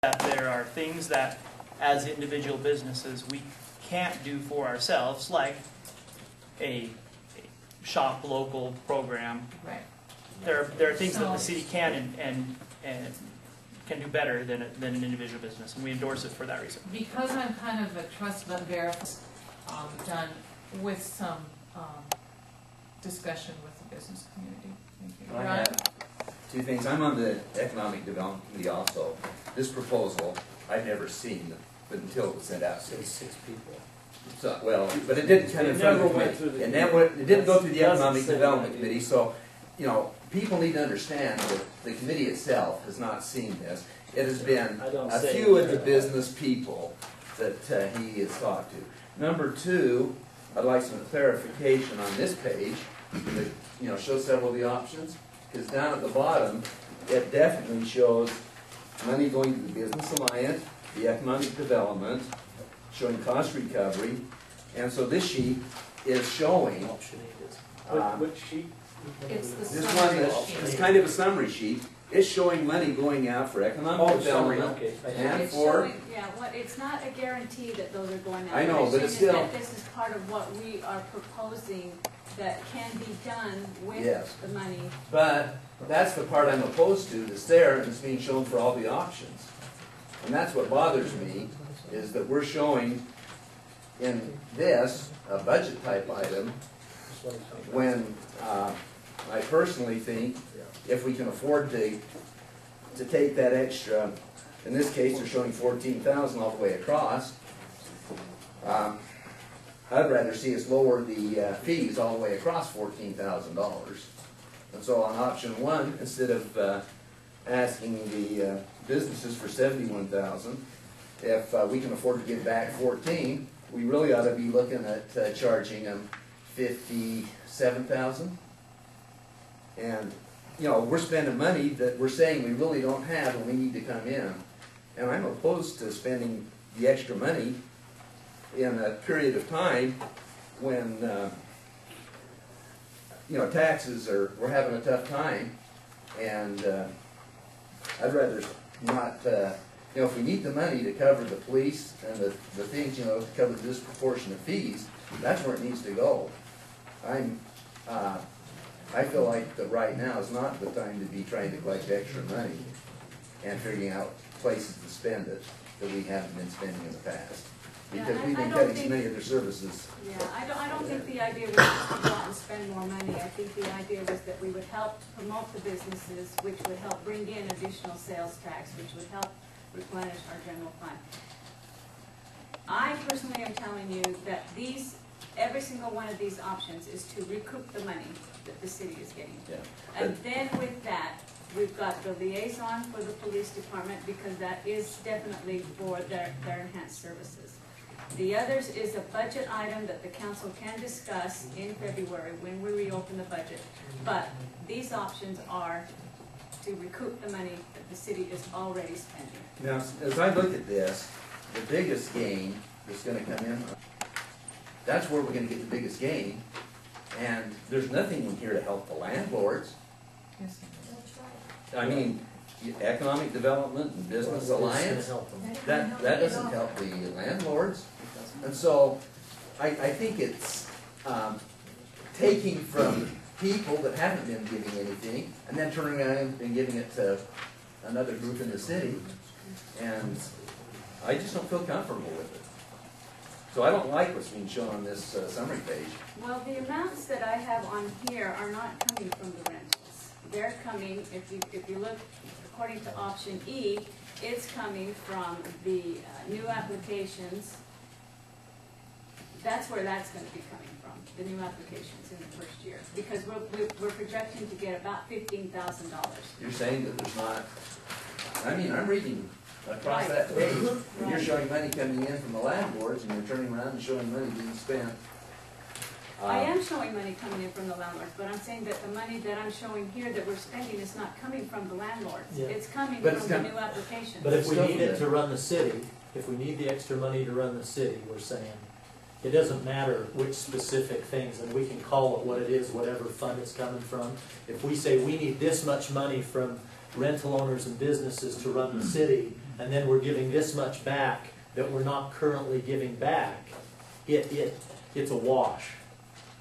that there are things that, as individual businesses, we can't do for ourselves, like a shop local program. Right. There are things that the city can and can do better than an individual business, and we endorse it for that reason. Because I'm kind of a trust but verify, done with some discussion with the business community. Thank you. I have two things. I'm on the Economic Development Committee also. This proposal I've never seen, but until it was sent out. Say 6 people. So, well, but it didn't come in front of the committee. And then it didn't go through the Economic Development Committee, so, you know, people need to understand that the committee itself has not seen this. It has been a few of the business people that he has talked to. Number two, I'd like some clarification on this page that, you know, shows several of the options. Because down at the bottom, it definitely shows money going to the Business Alliance, the Economic Development, showing cost recovery. And so this sheet is showing Which sheet? It's the this summary one sheet. is kind of a summary sheet. It's showing money going out for economic development Okay. and It's for showing, yeah, it's not a guarantee that those are going out. I know, What but saying it's is still- that this is part of what we are proposing that can be done with Yes. the money. But that's the part I'm opposed to, that's there and it's being shown for all the options. And that's what bothers me, is that we're showing in this a budget type item when I personally think if we can afford to take that extra, in this case they're showing 14,000 all the way across, I'd rather see us lower the fees all the way across $14,000. And so on option one, instead of asking the businesses for $71,000, if we can afford to give back 14, we really ought to be looking at charging them $57,000. And you know, we're spending money that we're saying we really don't have and we need to come in. And I'm opposed to spending the extra money in a period of time when you know, taxes we're having a tough time, and I'd rather not, you know, if we need the money to cover the police and the things, you know, to cover the disproportionate fees, that's where it needs to go. I feel like that right now is not the time to be trying to collect extra money and figuring out places to spend it that we haven't been spending in the past. Because Yeah, we've been I don't cutting so think- many other services. Yeah, I don't think the idea was just to go out and spend more money. I think the idea was that we would help promote the businesses, which would help bring in additional sales tax, which would help replenish our general fund. I personally am telling you that every single one of these options is to recoup the money that the city is getting. Yeah. And then with that, we've got the liaison for the police department, because that is definitely for their enhanced services. The others is a budget item that the council can discuss in February when we reopen the budget. But these options are to recoup the money that the city is already spending. Now, as I look at this, the biggest gain that's going to come in, that's where we're going to get the biggest gain. And there's nothing in here to help the landlords. Yes. I mean, economic development and business alliance, that doesn't help the landlords. And so I think it's taking from people that haven't been giving anything and then turning around and giving it to another group in the city. And I just don't feel comfortable with it. So I don't like what's being shown on this summary page. Well, the amounts that I have on here are not coming from the rentals. They're coming, if you look according to option E, it's coming from the new applications. That's where that's going to be coming from, the new applications in the first year, because we're projecting to get about $15,000. You're saying that there's not, I mean, I'm reading across Right. that page, and you're Right. showing money coming in from the landlords, and you're turning around and showing money being spent. I am showing money coming in from the landlords, but I'm saying that the money that I'm showing here that we're spending is not coming from the landlords. Yeah. It's coming But it's from the com- new applications. But if we Still need it good. to run the city, if we need the extra money to run the city, we're saying, it doesn't matter which specific things, and we can call it what it is, whatever fund it's coming from. If we say we need this much money from rental owners and businesses to run the city, and then we're giving this much back that we're not currently giving back, it's a wash.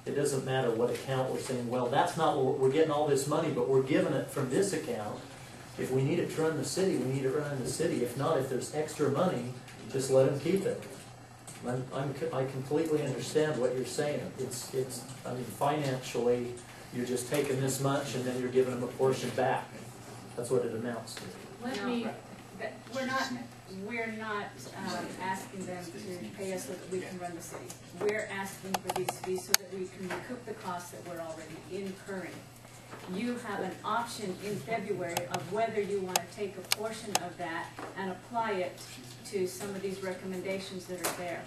It doesn't matter what account we're saying, well, that's not what we're getting all this money, but we're giving it from this account. If we need it to run the city, we need it to run the city. If not, if there's extra money, just let them keep it. I completely understand what you're saying. I mean, financially, you're just taking this much and then you're giving them a portion back. That's what it amounts to. But we're not asking them to pay us so that we can run the city. We're asking for these fees so that we can recoup the costs that we're already incurring. You have an option in February of whether you want to take a portion of that and apply it to some of these recommendations that are there.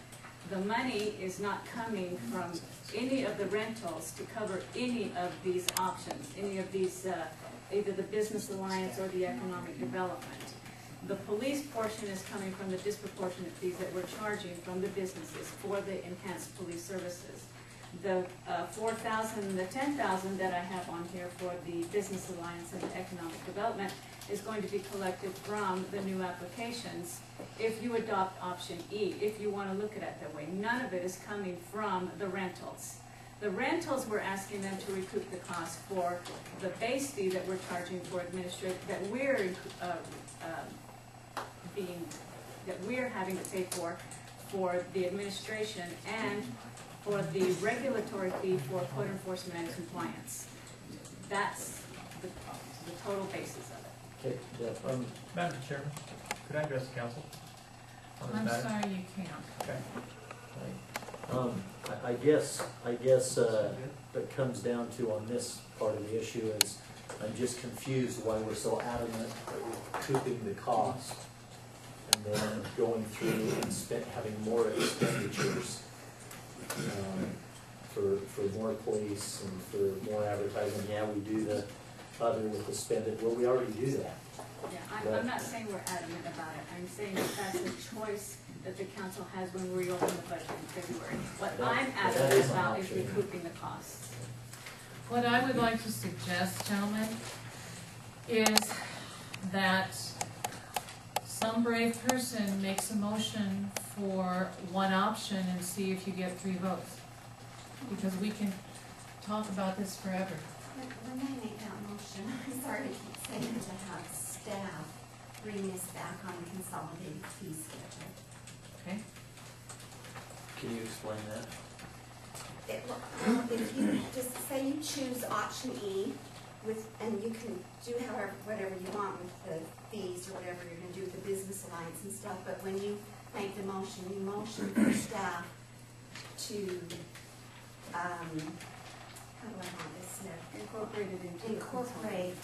The money is not coming from any of the rentals to cover any of these options, any of these, either the business alliance or the economic development. The police portion is coming from the disproportionate fees that we're charging from the businesses for the enhanced police services. The 4,000 and the 10,000 that I have on here for the business alliance and the economic development is going to be collected from the new applications if you adopt option E, if you want to look at it that way. None of it is coming from the rentals. The rentals, we're asking them to recoup the cost for the base fee that we're charging for administrative, that we're having to pay for the administration, and for the regulatory fee for code enforcement and compliance. That's the total basis of it. Okay. Madam Chairman, could I address the council on this I'm matter? sorry, you can't. Okay. I guess that comes down to, on this part of the issue, is I'm just confused why we're so adamant that we're recouping the cost and then going through and having more expenditures for more police and for more advertising. Yeah, we do the other with the spend it. Well, we already do that. Yeah, I'm not saying we're adamant about it. I'm saying that that's a choice that the council has when we reopen the budget in February. What I'm adamant about is recouping the costs. What I would like to suggest, gentlemen, is that some brave person makes a motion for one option and see if you get 3 votes. Because we can talk about this forever. When I make that motion, I'm sorry to keep saying to have staff bring this back on a consolidated fee schedule. Okay? Can you explain that? If you just say you choose option E, and you can do whatever you want with the fees or whatever you're going to do with the business alliance and stuff, but when you make the motion, you motion for staff to, how do I want this now? Incorporate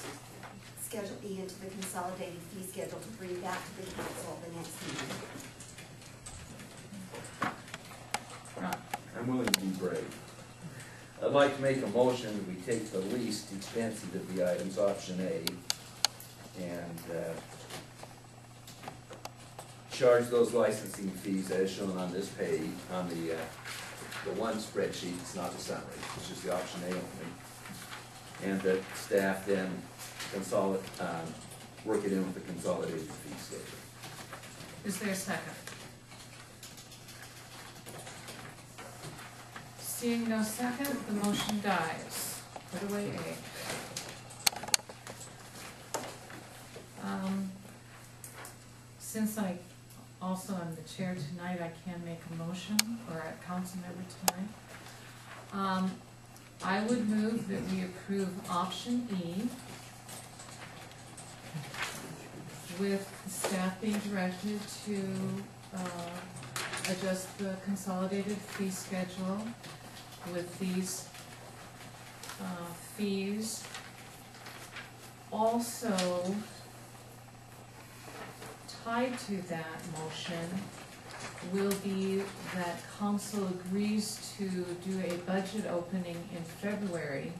Schedule E into the consolidated fee schedule to bring back to the council the next meeting. I'm willing to be brave. I'd like to make a motion that we take the least expensive of the items, option A, and charge those licensing fees as shown on this page, on the one spreadsheet. It's not the summary, it's just the option A only. And that staff then work it in with the consolidated fee schedule. Is there a second? Seeing no second, the motion dies. Put away A. Since I also am the chair tonight, I can make a motion, or a council member tonight. I would move that we approve option E with the staff being directed to adjust the consolidated fee schedule with these fees. Also, tied to that motion will be that council agrees to do a budget opening in February